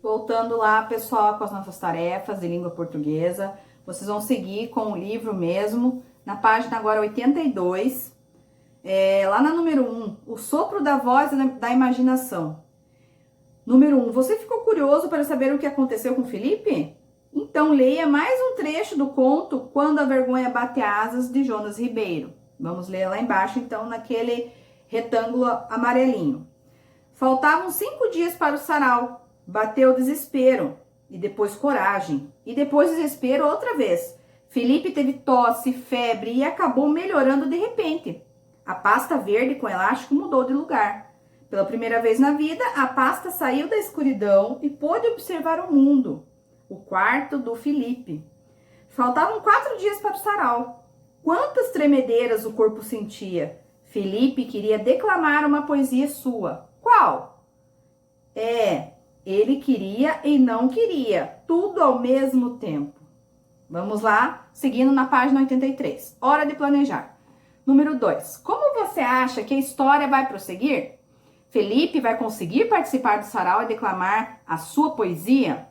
Voltando lá, pessoal, com as nossas tarefas de língua portuguesa, vocês vão seguir com o livro mesmo, na página agora 82, lá na número 1, o sopro da voz da imaginação. Número 1, você ficou curioso para saber o que aconteceu com Felipe? Então leia mais um trecho do conto Quando a Vergonha Bate Asas, de Jonas Ribeiro. Vamos ler lá embaixo, então, naquele retângulo amarelinho. Faltavam 5 dias para o sarau. Bateu desespero, e depois coragem, e depois desespero outra vez. Felipe teve tosse, febre e acabou melhorando de repente. A pasta verde com elástico mudou de lugar. Pela primeira vez na vida, a pasta saiu da escuridão e pôde observar o mundo. O quarto do Felipe. Faltavam 4 dias para o sarau. Quantas tremedeiras o corpo sentia. Felipe queria declamar uma poesia sua. Qual? Ele queria e não queria, tudo ao mesmo tempo. Vamos lá, seguindo na página 83. Hora de planejar. Número 2. Como você acha que a história vai prosseguir? Felipe vai conseguir participar do sarau e declamar a sua poesia?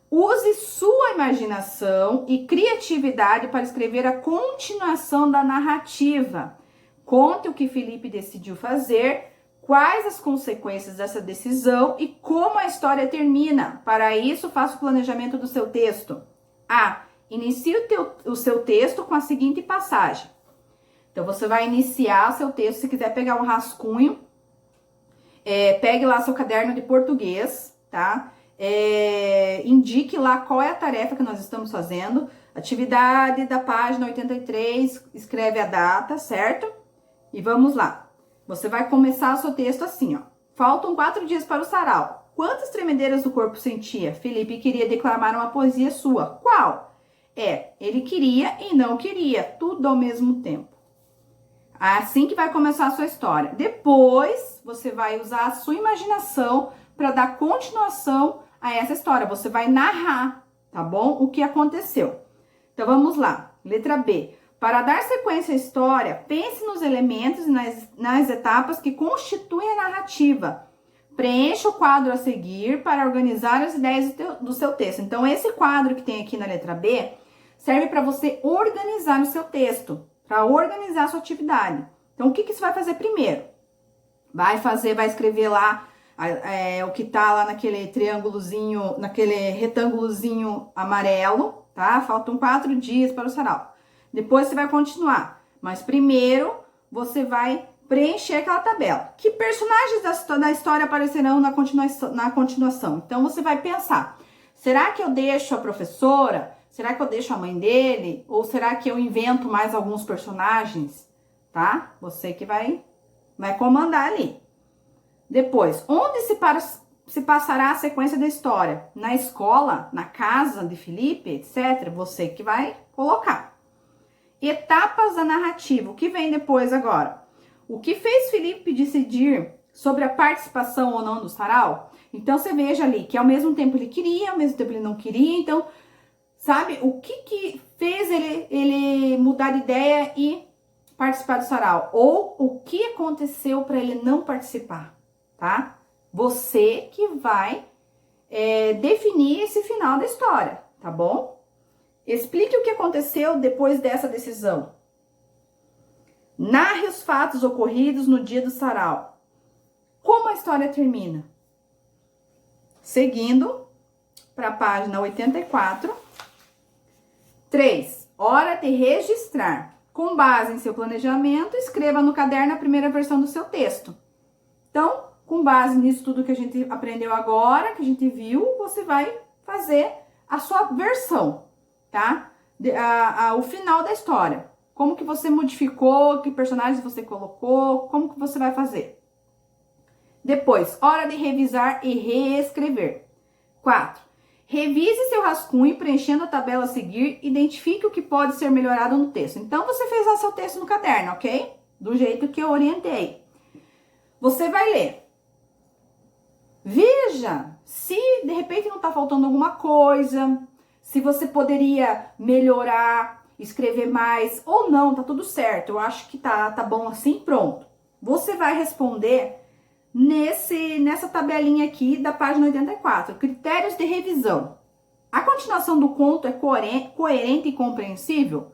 Use sua imaginação e criatividade para escrever a continuação da narrativa. Conte o que Felipe decidiu fazer, quais as consequências dessa decisão e como a história termina. Para isso, faça o planejamento do seu texto. Inicie o seu texto com a seguinte passagem. Então, você vai iniciar o seu texto, se quiser pegar um rascunho, pegue lá seu caderno de português, tá? Indique lá qual é a tarefa que nós estamos fazendo. Atividade da página 83, escreve a data, certo? E vamos lá. Você vai começar o seu texto assim, ó. Faltam 4 dias para o sarau. Quantas tremedeiras do corpo sentia? Felipe queria declamar uma poesia sua. Qual? Ele queria e não queria, tudo ao mesmo tempo. Assim que vai começar a sua história. Depois, você vai usar a sua imaginação para dar continuação a essa história. Você vai narrar, tá bom? O que aconteceu. Então, vamos lá. Letra B. Para dar sequência à história, pense nos elementos e nas etapas que constituem a narrativa. Preencha o quadro a seguir para organizar as ideias do seu texto. Então, esse quadro que tem aqui na letra B serve para você organizar o seu texto, para organizar a sua atividade. Então, o que você vai fazer primeiro? Vai escrever lá o que tá lá naquele triângulozinho, naquele retângulozinho amarelo, tá? Faltam 4 dias para o sarau. Depois você vai continuar, mas primeiro você vai preencher aquela tabela. Que personagens da história aparecerão na continuação? Então você vai pensar, será que eu deixo a professora? Será que eu deixo a mãe dele? Ou será que eu invento mais alguns personagens? Tá? Você que vai comandar ali. Depois, onde se passará a sequência da história? Na escola, na casa de Felipe, etc. Você que vai colocar. Etapas da narrativa. O que vem depois agora? O que fez Felipe decidir sobre a participação ou não do sarau? Então, você veja ali que ao mesmo tempo ele queria, ao mesmo tempo ele não queria. Então, sabe, o que fez ele mudar de ideia e participar do sarau? Ou o que aconteceu para ele não participar, tá? Você que vai definir esse final da história, tá bom? Explique o que aconteceu depois dessa decisão. Narre os fatos ocorridos no dia do sarau. Como a história termina? Seguindo para a página 84. 3. Hora de registrar. Com base em seu planejamento, escreva no caderno a primeira versão do seu texto. Então, com base nisso tudo que a gente aprendeu agora, que a gente viu, você vai fazer a sua versão, tá? O final da história. Como que você modificou, que personagens você colocou, como que você vai fazer. Depois, hora de revisar e reescrever. 4. Revise seu rascunho preenchendo a tabela a seguir, identifique o que pode ser melhorado no texto. Então, você fez lá seu texto no caderno, ok? Do jeito que eu orientei. Você vai ler. Veja se de repente não está faltando alguma coisa, se você poderia melhorar, escrever mais ou não, tá tudo certo. Eu acho que tá bom assim, pronto. Você vai responder nessa tabelinha aqui da página 84, critérios de revisão. A continuação do conto é coerente e compreensível?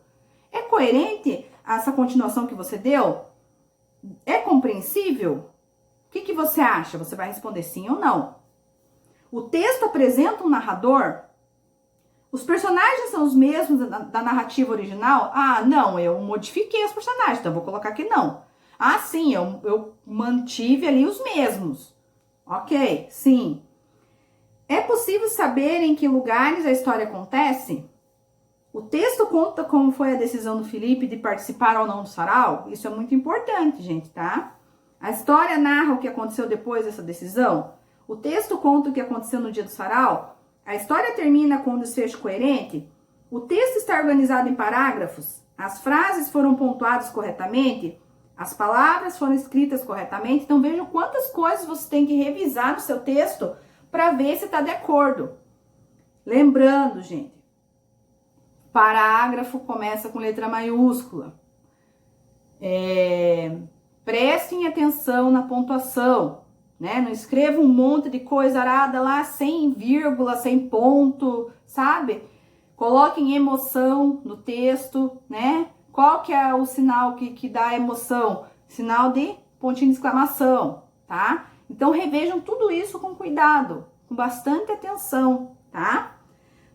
É coerente essa continuação que você deu? É compreensível? O que você acha? Você vai responder sim ou não. O texto apresenta um narrador? Os personagens são os mesmos da narrativa original? Ah, não, eu modifiquei os personagens, então eu vou colocar que não. Ah, sim, eu mantive ali os mesmos. Ok, sim. É possível saber em que lugares a história acontece? O texto conta como foi a decisão do Felipe de participar ou não do sarau? Isso é muito importante, gente, tá? A história narra o que aconteceu depois dessa decisão? O texto conta o que aconteceu no dia do sarau? A história termina com um desfecho coerente? O texto está organizado em parágrafos? As frases foram pontuadas corretamente? As palavras foram escritas corretamente? Então vejam quantas coisas você tem que revisar no seu texto para ver se está de acordo. Lembrando, gente, parágrafo começa com letra maiúscula. Prestem atenção na pontuação, né? Não escreva um monte de coisa arada lá, sem vírgula, sem ponto, sabe? Coloquem emoção no texto, né? Qual que é o sinal que dá emoção? Sinal de pontinho de exclamação, tá? Então, revejam tudo isso com cuidado, com bastante atenção, tá?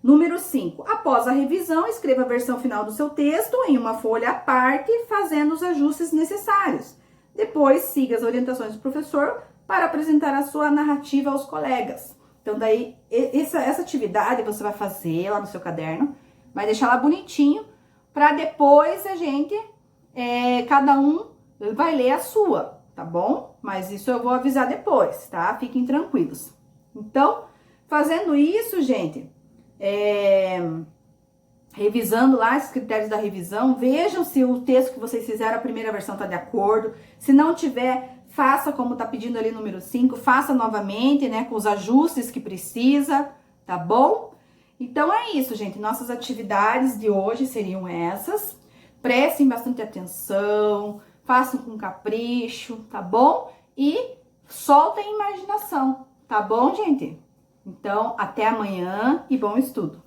Número 5. Após a revisão, escreva a versão final do seu texto em uma folha à parte, fazendo os ajustes necessários. Depois, siga as orientações do professor para apresentar a sua narrativa aos colegas. Então, daí, essa atividade você vai fazer lá no seu caderno, vai deixar lá bonitinho, para depois a gente, cada um vai ler a sua, tá bom? Mas isso eu vou avisar depois, tá? Fiquem tranquilos. Então, fazendo isso, gente, revisando lá os critérios da revisão, vejam se o texto que vocês fizeram, a primeira versão tá de acordo. Se não tiver, faça como tá pedindo ali número 5, faça novamente, né, com os ajustes que precisa, tá bom? Então é isso, gente. Nossas atividades de hoje seriam essas. Prestem bastante atenção, façam com capricho, tá bom? E soltem a imaginação, tá bom, gente? Então, até amanhã e bom estudo!